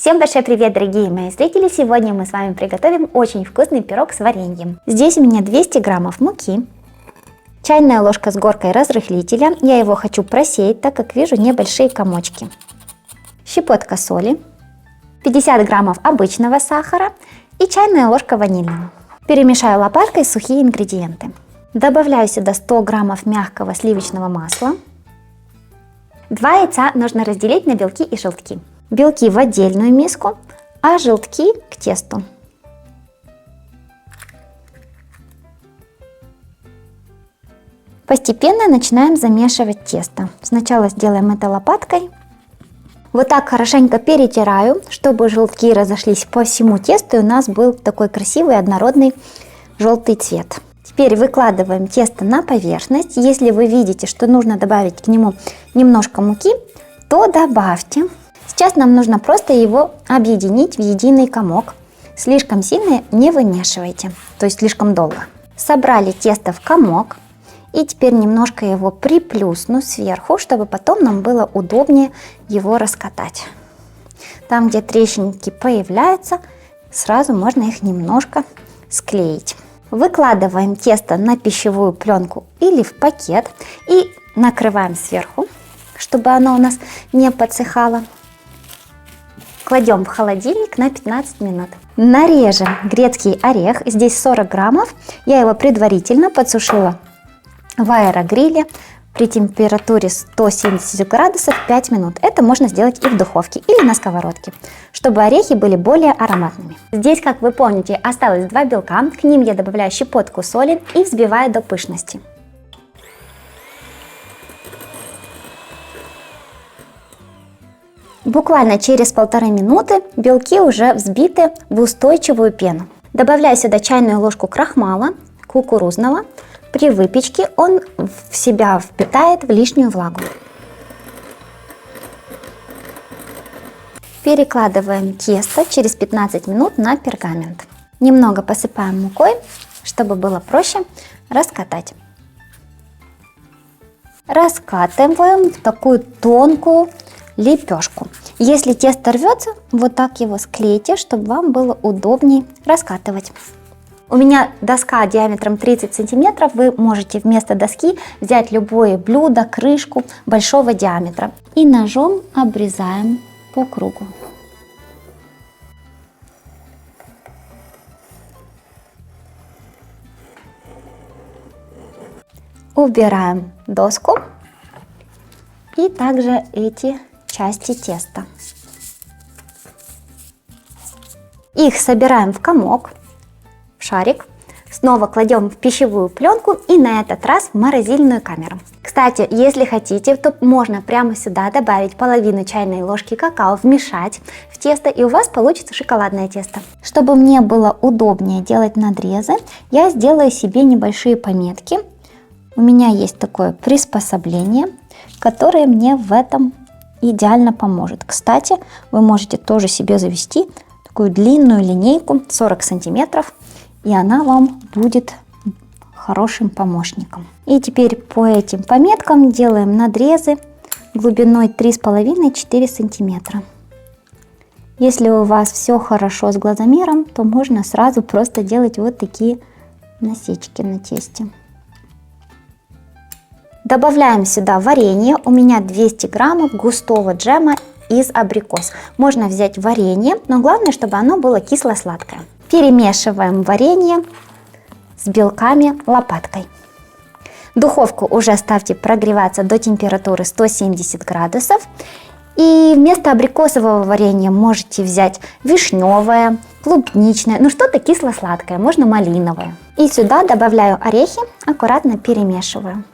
Всем большой привет, дорогие мои зрители! Сегодня мы с вами приготовим очень вкусный пирог с вареньем. Здесь у меня 200 граммов муки, чайная ложка с горкой разрыхлителя, я его хочу просеять, так как вижу небольшие комочки, щепотка соли, 50 граммов обычного сахара и чайная ложка ванильного. Перемешаю лопаткой сухие ингредиенты. Добавляю сюда 100 граммов мягкого сливочного масла. 2 яйца нужно разделить на белки и желтки. Белки в отдельную миску, а желтки к тесту. Постепенно начинаем замешивать тесто. Сначала сделаем это лопаткой. Вот так хорошенько перетираю, чтобы желтки разошлись по всему тесту и у нас был такой красивый однородный желтый цвет. Теперь выкладываем тесто на поверхность. Если вы видите, что нужно добавить к нему немножко муки, то добавьте. Сейчас нам нужно просто его объединить в единый комок. Слишком сильно не вымешивайте, то есть слишком долго. Собрали тесто в комок и теперь немножко его приплюсну сверху, чтобы потом нам было удобнее его раскатать. Там, где трещинки появляются, сразу можно их немножко склеить. Выкладываем тесто на пищевую пленку или в пакет и накрываем сверху, чтобы оно у нас не подсыхало. Кладем в холодильник на 15 минут. Нарежем грецкий орех, здесь 40 граммов. Я его предварительно подсушила в аэрогриле при температуре 170 градусов 5 минут. Это можно сделать и в духовке, или на сковородке, чтобы орехи были более ароматными. Здесь, как вы помните, осталось 2 белка. К ним я добавляю щепотку соли и взбиваю до пышности. Буквально через 1,5 минуты белки уже взбиты в устойчивую пену. Добавляю сюда чайную ложку крахмала кукурузного. При выпечке он в себя впитает в лишнюю влагу. Перекладываем тесто через 15 минут на пергамент. Немного посыпаем мукой, чтобы было проще раскатать. Раскатываем в такую тонкую лепешку. Если тесто рвется, вот так его склейте, чтобы вам было удобнее раскатывать. У меня доска диаметром 30 сантиметров. Вы можете вместо доски взять любое блюдо, крышку большого диаметра. И ножом обрезаем по кругу. Убираем доску и также эти части теста. Их собираем в комок, в шарик, снова кладем в пищевую пленку и на этот раз в морозильную камеру. Кстати, если хотите, то можно прямо сюда добавить половину чайной ложки какао, вмешать в тесто, и у вас получится шоколадное тесто. Чтобы мне было удобнее делать надрезы, я сделаю себе небольшие пометки. У меня есть такое приспособление, которое мне в этом идеально поможет. Кстати, вы можете тоже себе завести такую длинную линейку 40 сантиметров, и она вам будет хорошим помощником. И теперь по этим пометкам делаем надрезы глубиной 3,5-4 сантиметра. Если у вас все хорошо с глазомером, то можно сразу просто делать вот такие насечки на тесте. Добавляем сюда варенье. У меня 200 граммов густого джема из абрикос. Можно взять варенье, но главное, чтобы оно было кисло-сладкое. Перемешиваем варенье с белками лопаткой. Духовку уже ставьте прогреваться до температуры 170 градусов. И вместо абрикосового варенья можете взять вишневое, клубничное, ну что-то кисло-сладкое, можно малиновое. И сюда добавляю орехи, аккуратно перемешиваю.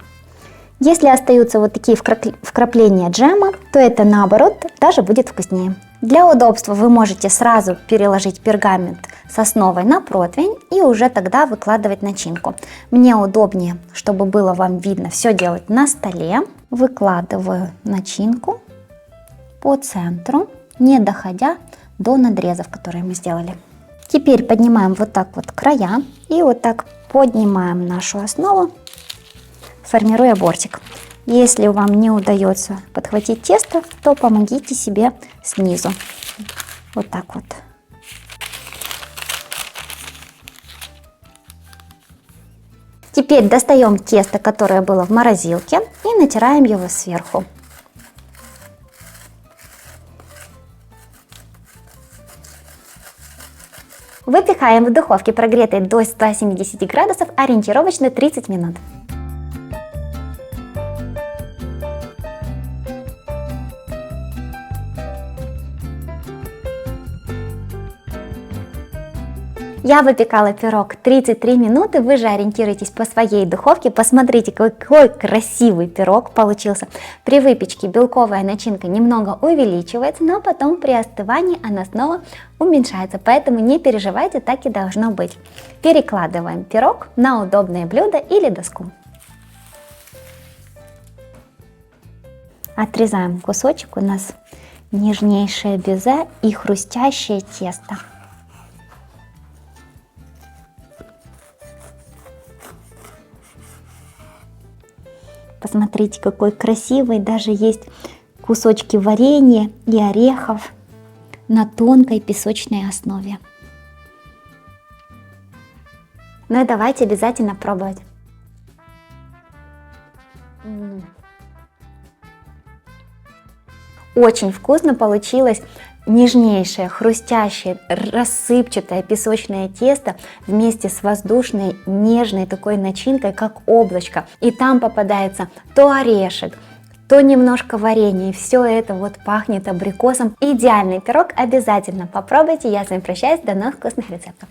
Если остаются вот такие вкрапления джема, то это наоборот даже будет вкуснее. Для удобства вы можете сразу переложить пергамент с основой на противень и уже тогда выкладывать начинку. Мне удобнее, чтобы было вам видно, все делать на столе. Выкладываю начинку по центру, не доходя до надрезов, которые мы сделали. Теперь поднимаем вот так вот края и вот так поднимаем нашу основу, формируя бортик. Если вам не удается подхватить тесто, то помогите себе снизу. Вот так вот. Теперь достаем тесто, которое было в морозилке, и натираем его сверху. Выпекаем в духовке, прогретой до 170 градусов, ориентировочно 30 минут. Я выпекала пирог 33 минуты, вы же ориентируйтесь по своей духовке, посмотрите, какой красивый пирог получился. При выпечке белковая начинка немного увеличивается, но потом при остывании она снова уменьшается, поэтому не переживайте, так и должно быть. Перекладываем пирог на удобное блюдо или доску. Отрезаем кусочек, у нас нежнейшее безе и хрустящее тесто. Посмотрите, какой красивый, даже есть кусочки варенья и орехов на тонкой песочной основе. Ну и давайте обязательно пробовать. Очень вкусно получилось. Нежнейшее, хрустящее, рассыпчатое песочное тесто вместе с воздушной, нежной такой начинкой, как облачко. И там попадается то орешек, то немножко варенья. И все это вот пахнет абрикосом. Идеальный пирог, обязательно попробуйте. Я с вами прощаюсь, до новых вкусных рецептов.